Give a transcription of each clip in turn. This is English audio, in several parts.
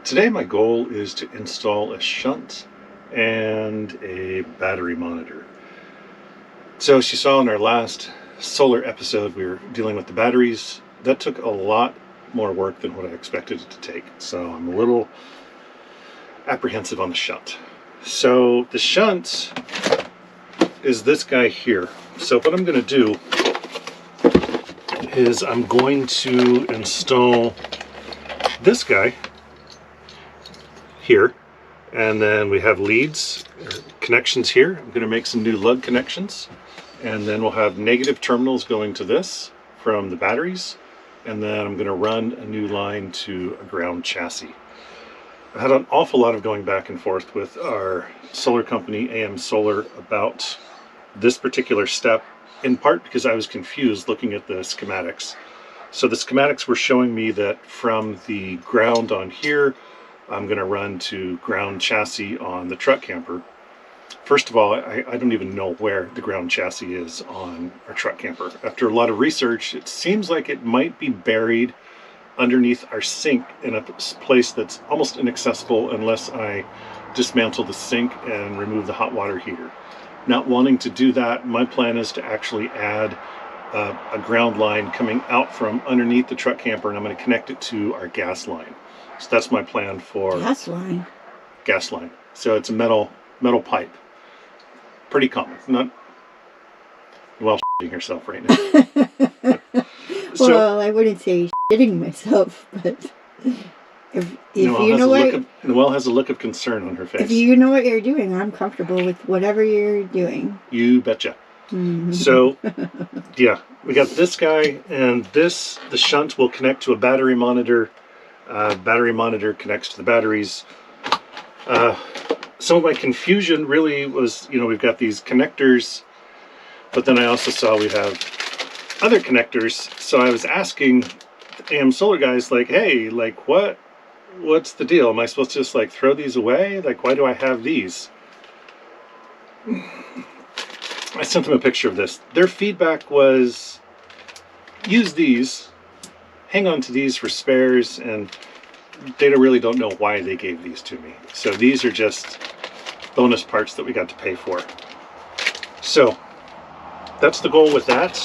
Today my goal is to install a shunt and a battery monitor. So as you saw in our last solar episode, we were dealing with the batteries. That took a lot more work than what I expected it to take. So I'm a little apprehensive on the shunt. So the shunt is this guy here. So what I'm going to do is I'm going to install this guy here, and then we have leads or connections here. I'm going to make some new lug connections, and then we'll have negative terminals going to this from the batteries, and then I'm going to run a new line to a ground chassis. I had an awful lot of going back and forth with our solar company, AM Solar, about this particular step, in part because I was confused looking at the schematics. So the schematics were showing me that from the ground on here, I'm going to run to ground chassis on the truck camper. First of all, I don't even know where the ground chassis is on our truck camper. After a lot of research, it seems like it might be buried underneath our sink in a place that's almost inaccessible unless I dismantle the sink and remove the hot water heater. Not wanting to do that, my plan is to actually add a ground line coming out from underneath the truck camper, and I'm going to connect it to our gas line. So that's my plan for gas line. Gas line. So it's a metal pipe. Pretty common. Not well shitting yourself right now. Well, I wouldn't say shitting myself, but if you know what, Noelle has a look of concern on her face. If you know what you're doing, I'm comfortable with whatever you're doing. You betcha. Mm-hmm. So, yeah, we got this guy, and the shunt will connect to a battery monitor. Battery monitor connects to the batteries. Some of my confusion really was, we've got these connectors, but then I also saw we have other connectors. So I was asking the AM Solar guys, like, hey, like, what's the deal? Am I supposed to just like throw these away? Like, why do I have these? I sent them a picture of this. Their feedback was, use these, hang on to these for spares, and they really don't know why they gave these to me. So these are just bonus parts that we got to pay for. So that's the goal with that.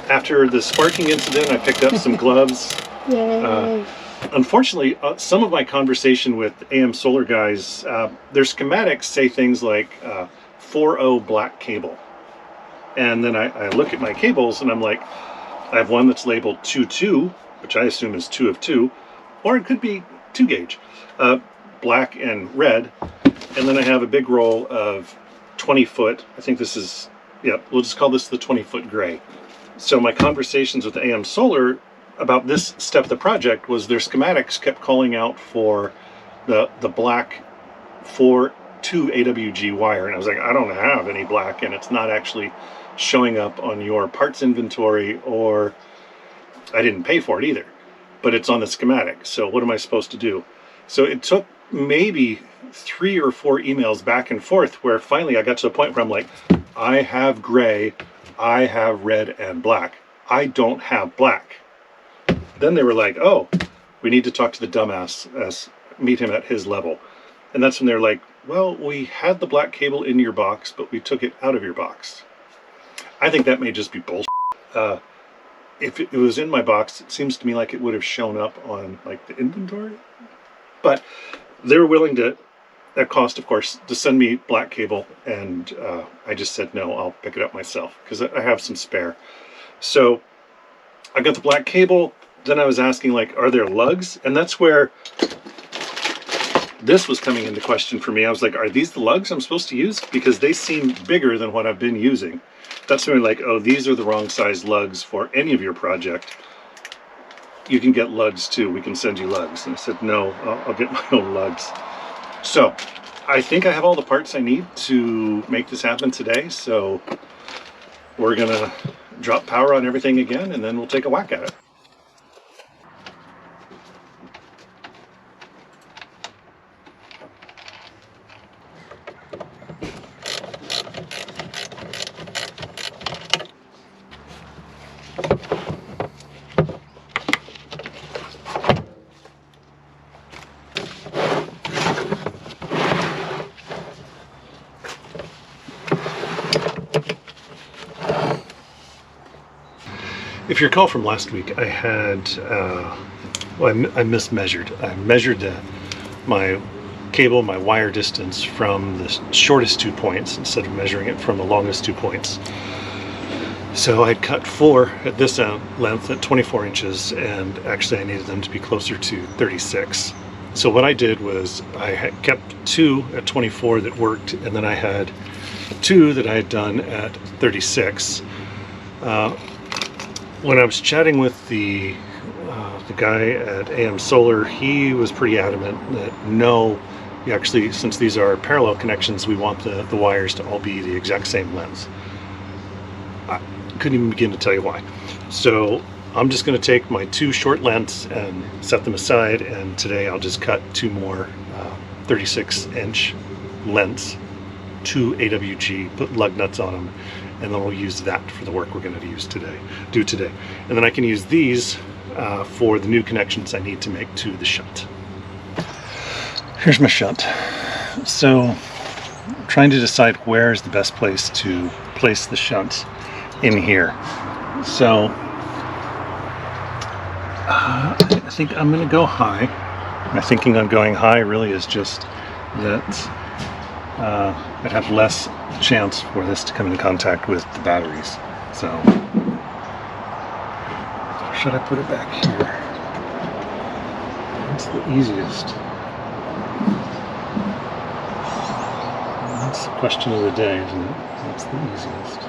After the sparking incident, I picked up some gloves. Yay. Unfortunately, some of my conversation with AM Solar guys, their schematics say things like 4.0 black cable. And then I look at my cables and I'm like, I have one that's labeled 2.2, which I assume is 2 of 2, or it could be 2 gauge, black and red. And then I have a big roll of 20 foot. I think this is, we'll just call this the 20-foot gray. So my conversations with AM Solar about this step of the project was their schematics kept calling out for the black 4.2 AWG wire. And I was like, I don't have any black, and it's not actually showing up on your parts inventory, or I didn't pay for it either, but it's on the schematic. So what am I supposed to do? So it took maybe 3 or 4 emails back and forth where finally I got to the point where I'm like, I have gray, I have red and black. I don't have black. Then they were like, oh, we need to talk to the dumbass, meet him at his level. And that's when they're like, well, we had the black cable in your box, but we took it out of your box. I think that may just be bullshit. If it was in my box, it seems to me like it would have shown up on like the inventory. But they were willing to, at cost of course, to send me black cable, and I just said no, I'll pick it up myself because I have some spare. So I got the black cable. Then I was asking, like, are there lugs? And that's where this was coming into question for me. I was like, are these the lugs I'm supposed to use? Because they seem bigger than what I've been using. That's when like, oh, these are the wrong size lugs for any of your project. You can get lugs too. We can send you lugs. And I said, no, I'll get my own lugs. So I think I have all the parts I need to make this happen today. So we're going to drop power on everything again, and then we'll take a whack at it. If you recall from last week, I had, well, I mismeasured. I measured my cable, my wire distance from the shortest 2 points instead of measuring it from the longest 2 points. So I'd cut 4 at this length at 24 inches, and actually I needed them to be closer to 36. So what I did was I had kept 2 at 24 that worked, and then I had 2 that I had done at 36. When I was chatting with the guy at AM Solar, he was pretty adamant that no, you actually, since these are parallel connections, we want the wires to all be the exact same length. I couldn't even begin to tell you why. So I'm just going to take my 2 short lengths and set them aside, and today I'll just cut 2 more 36-inch lengths, 2 AWG, put lug nuts on them, and then we'll use that for the work we're going to do today. And then I can use these for the new connections I need to make to the shunt. Here's my shunt. So I'm trying to decide where is the best place to place the shunt in here. So I think I'm going to go high. My thinking on going high really is just that I'd have less chance for this to come in contact with the batteries. So, should I put it back here? That's the easiest. That's the question of the day, isn't it? That's the easiest.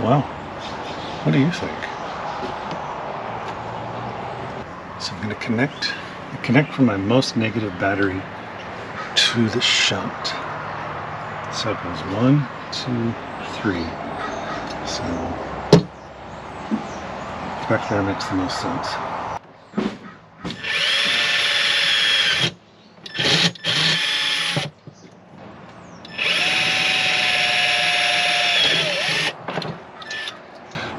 Wow. What do you think? So I'm going to connect from my most negative battery to the shunt. So it goes 1, 2, 3. So back there makes the most sense.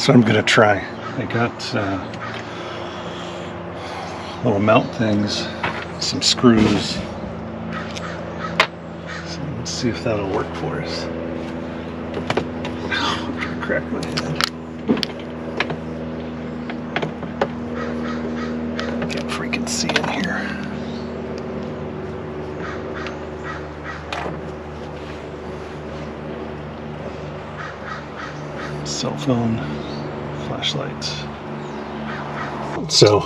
So I'm going to try. I got little mount things, some screws. So let's see if that'll work for us. I'm trying to crack my head. Can't freaking see in here. Cell phone, flashlights. So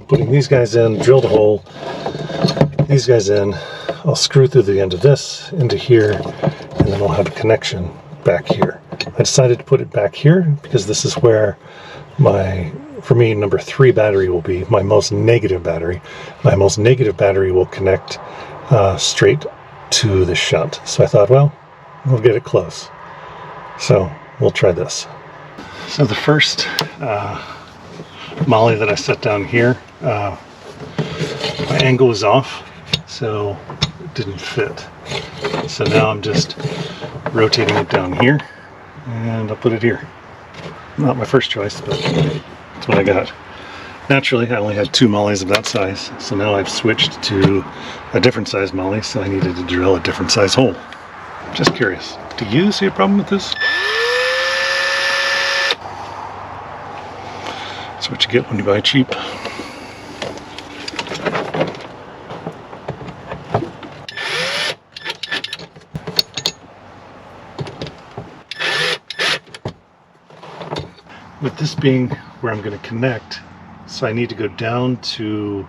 putting these guys in, drilled a hole, these guys in, I'll screw through the end of this into here, and then I'll have a connection back here. I decided to put it back here because this is where my, for me, number 3 battery will be, my most negative battery. My most negative battery will connect straight to the shunt. So I thought, well, we'll get it close. So we'll try this. So the first molly that I set down here, my angle was off, so it didn't fit. So now I'm just rotating it down here, and I'll put it here. Not my first choice, but that's what I got. Naturally, I only had 2 mollies of that size, so now I've switched to a different size molly, so I needed to drill a different size hole. Just curious, do you see a problem with this? That's what you get when you buy cheap. With this being where I'm going to connect, so I need to go down to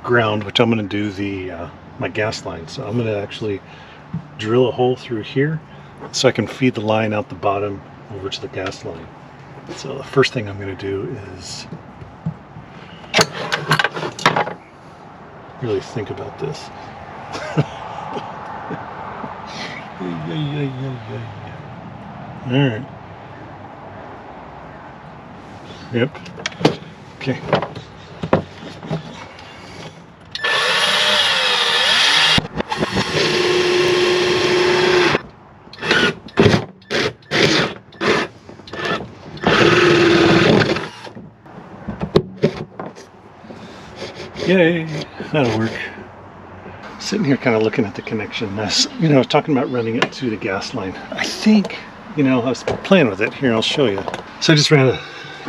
ground, which I'm going to do the my gas line. So I'm going to actually drill a hole through here so I can feed the line out the bottom over to the gas line. So the first thing I'm going to do is really think about this. All right. Yep. Okay. Yay, that'll work. Sitting here kind of looking at the connection. You know, talking about running it to the gas line. I think, you know, I was playing with it. Here, I'll show you. So I just ran an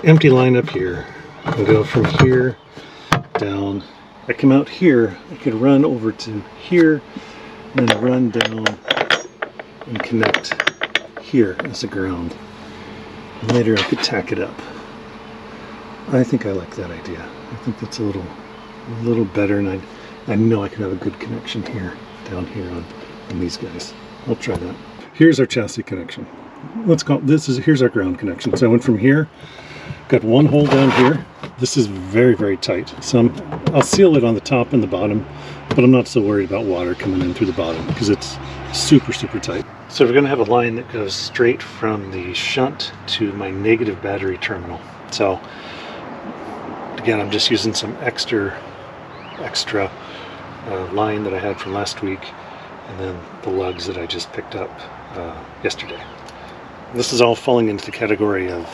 empty line up here. I'll go from here down. I come out here, I could run over to here, and then run down and connect here as a ground. And later I could tack it up. I think I like that idea. I think that's a little better, and I know I can have a good connection here, down here on these guys. I'll try that. Here's our chassis connection. Let's call here's our ground connection. So I went from here, got one hole down here. This is very, very tight. So I'll seal it on the top and the bottom, but I'm not so worried about water coming in through the bottom because it's super, super tight. So we're going to have a line that goes straight from the shunt to my negative battery terminal. So again, I'm just using some extra line that I had from last week, and then the lugs that I just picked up yesterday. This is all falling into the category of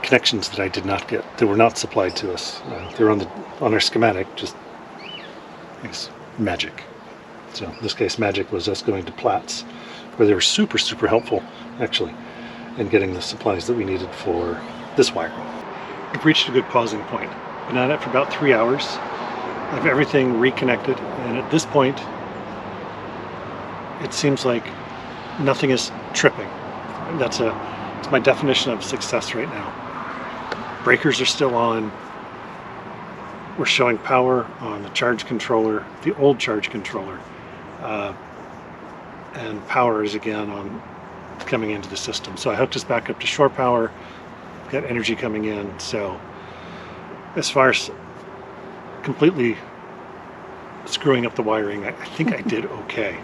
connections that I did not get, that were not supplied to us. They're on our schematic, just it's magic. So in this case, magic was us going to Platts, where they were super, super helpful, actually, in getting the supplies that we needed for this wiring. We've reached a good pausing point. Been at it for about 3 hours. I have everything reconnected, and at this point, it seems like nothing is tripping. It's my definition of success right now. Breakers are still on. We're showing power on the charge controller, the old charge controller, and power is again on coming into the system. So I hooked us back up to shore power, got energy coming in. So as far as completely screwing up the wiring, I think I did okay.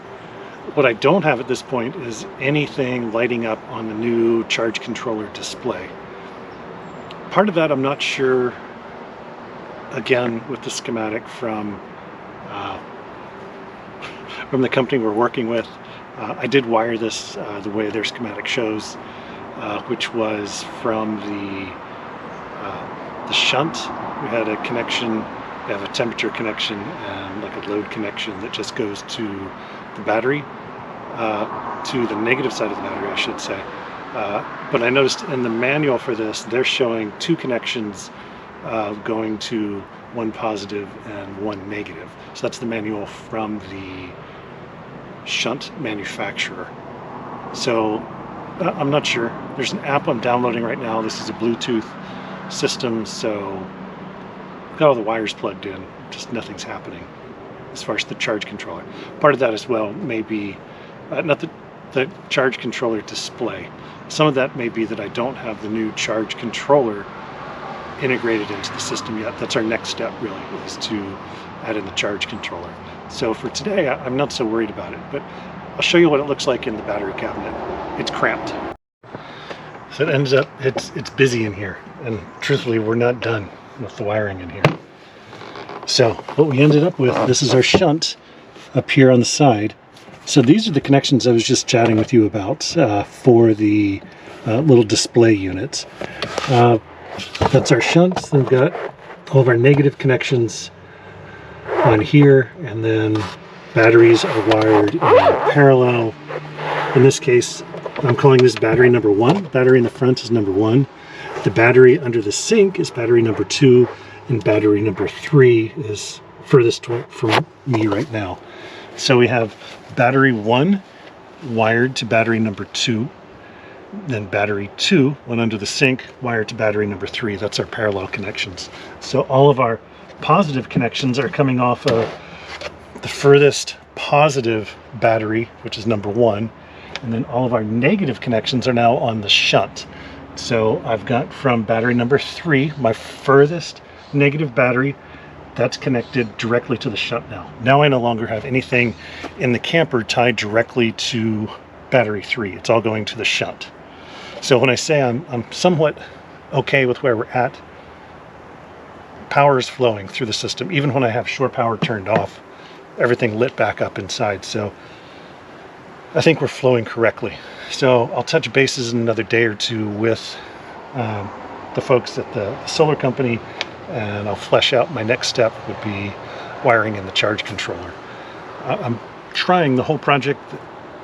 What I don't have at this point is anything lighting up on the new charge controller display. Part of that I'm not sure, again, with the schematic from the company we're working with. I did wire this the way their schematic shows, which was from the shunt. We had a connection, we have a temperature connection and like a load connection that just goes to the battery, to the negative side of the battery, I should say. But I noticed in the manual for this, they're showing two connections going to one positive and one negative. So that's the manual from the shunt manufacturer. So I'm not sure. There's an app I'm downloading right now. This is a Bluetooth system, so got all the wires plugged in, just nothing's happening as far as the charge controller. Part of that as well may be not the charge controller display. Some of that may be that I don't have the new charge controller integrated into the system yet. That's our next step, really, is to add in the charge controller. So for today, I'm not so worried about it, but I'll show you what it looks like in the battery cabinet. It's cramped. So it ends up, it's busy in here, and truthfully, we're not done with the wiring in here. So what we ended up with, this is our shunt up here on the side. So these are the connections I was just chatting with you about for the little display units. That's our shunt. We've got all of our negative connections on here, and then batteries are wired in parallel. In this case, I'm calling this battery number 1. Battery in the front is number 1. The battery under the sink is battery number 2, and battery number 3 is furthest from me right now. So we have battery 1 wired to battery number 2, then battery 2 went under the sink, wired to battery number 3. That's our parallel connections. So all of our positive connections are coming off of the furthest positive battery, which is number 1, and then all of our negative connections are now on the shunt. So I've got from battery number 3, my furthest negative battery, that's connected directly to the shunt now. Now I no longer have anything in the camper tied directly to battery 3. It's all going to the shunt. So when I say I'm somewhat okay with where we're at, power is flowing through the system. Even when I have shore power turned off, everything lit back up inside. So I think we're flowing correctly. So I'll touch bases in another day or two with the folks at the solar company, and I'll flesh out my next step would be wiring in the charge controller. I'm trying the whole project.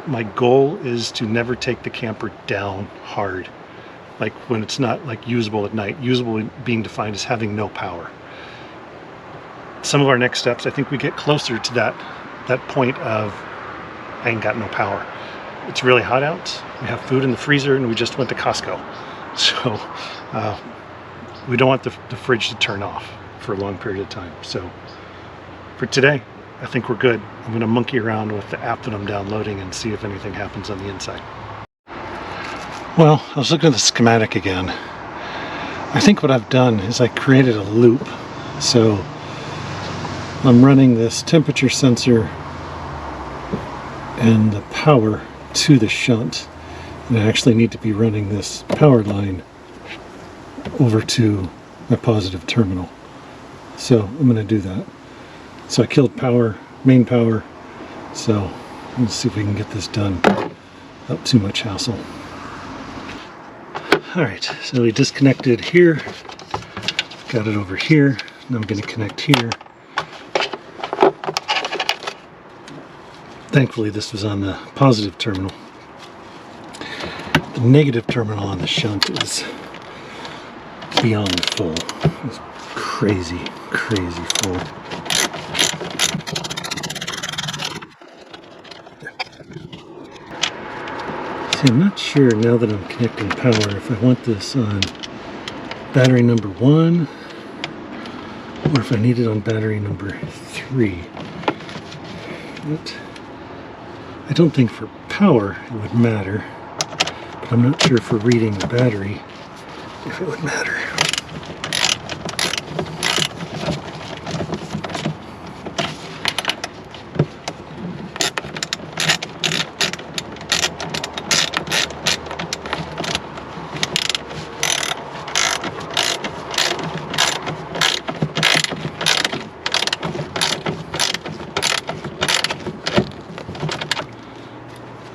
My goal is to never take the camper down hard, like when it's not like usable at night. Usable being defined as having no power. Some of our next steps, I think we get closer to that point of I ain't got no power. It's really hot out. We have food in the freezer, and we just went to Costco, so we don't want the fridge to turn off for a long period of time. So for today, I think we're good. I'm going to monkey around with the app that I'm downloading and see if anything happens on the inside. Well, I was looking at the schematic again. I think what I've done is I created a loop. So I'm running this temperature sensor and the power to the shunt. And I actually need to be running this power line over to my positive terminal. So I'm going to do that. So I killed power, main power. So let's see if we can get this done without too much hassle. Alright, so we disconnected here. Got it over here. Now I'm going to connect here. Thankfully this was on the positive terminal. The negative terminal on the shunt is beyond full. It's crazy, crazy full. See, I'm not sure now that I'm connecting power if I want this on battery number 1 or if I need it on battery number 3. But I don't think for power it would matter, but I'm not sure for reading the battery if it would matter.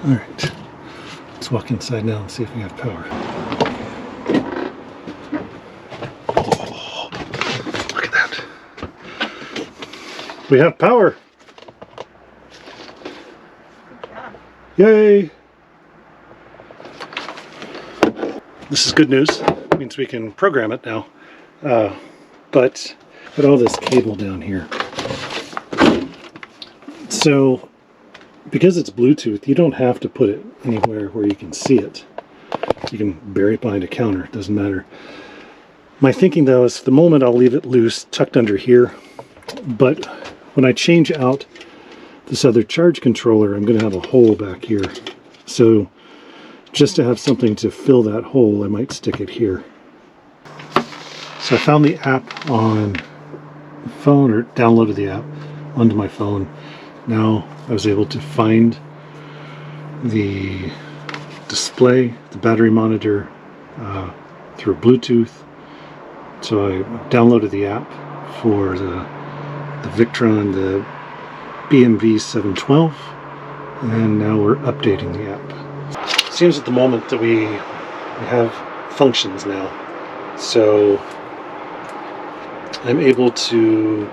Alright, let's walk inside now and see if we have power. Oh, look at that. We have power! Yay! This is good news. It means we can program it now. But put all this cable down here. So because it's Bluetooth, you don't have to put it anywhere where you can see it. You can bury it behind a counter, it doesn't matter. My thinking though is for the moment I'll leave it loose, tucked under here. But when I change out this other charge controller, I'm going to have a hole back here. So just to have something to fill that hole, I might stick it here. So I found the app on the phone, or downloaded the app onto my phone. Now I was able to find the display, the battery monitor through Bluetooth. So I downloaded the app for the Victron, the BMV-712, and now we're updating the app. It seems at the moment that we have functions now. So I'm able to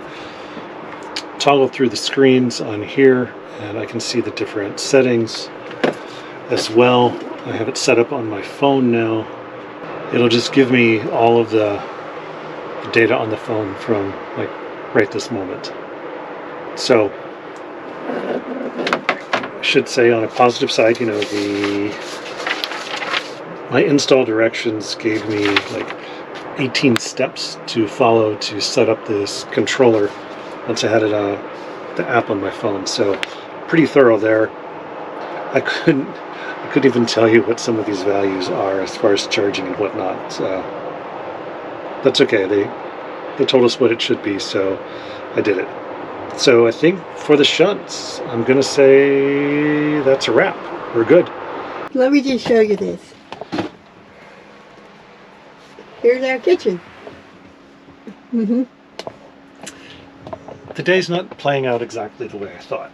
toggle through the screens on here, and I can see the different settings as well. I have it set up on my phone now. It'll just give me all of the data on the phone from like right this moment. So I should say on a positive side, you know, my install directions gave me like 18 steps to follow to set up this controller once I had it the app on my phone. So pretty thorough there. I couldn't even tell you what some of these values are as far as charging and whatnot. That's okay. They told us what it should be, so I did it. So I think for the shunts, I'm gonna say that's a wrap. We're good. Let me just show you this. Here's our kitchen. The day's not playing out exactly the way I thought.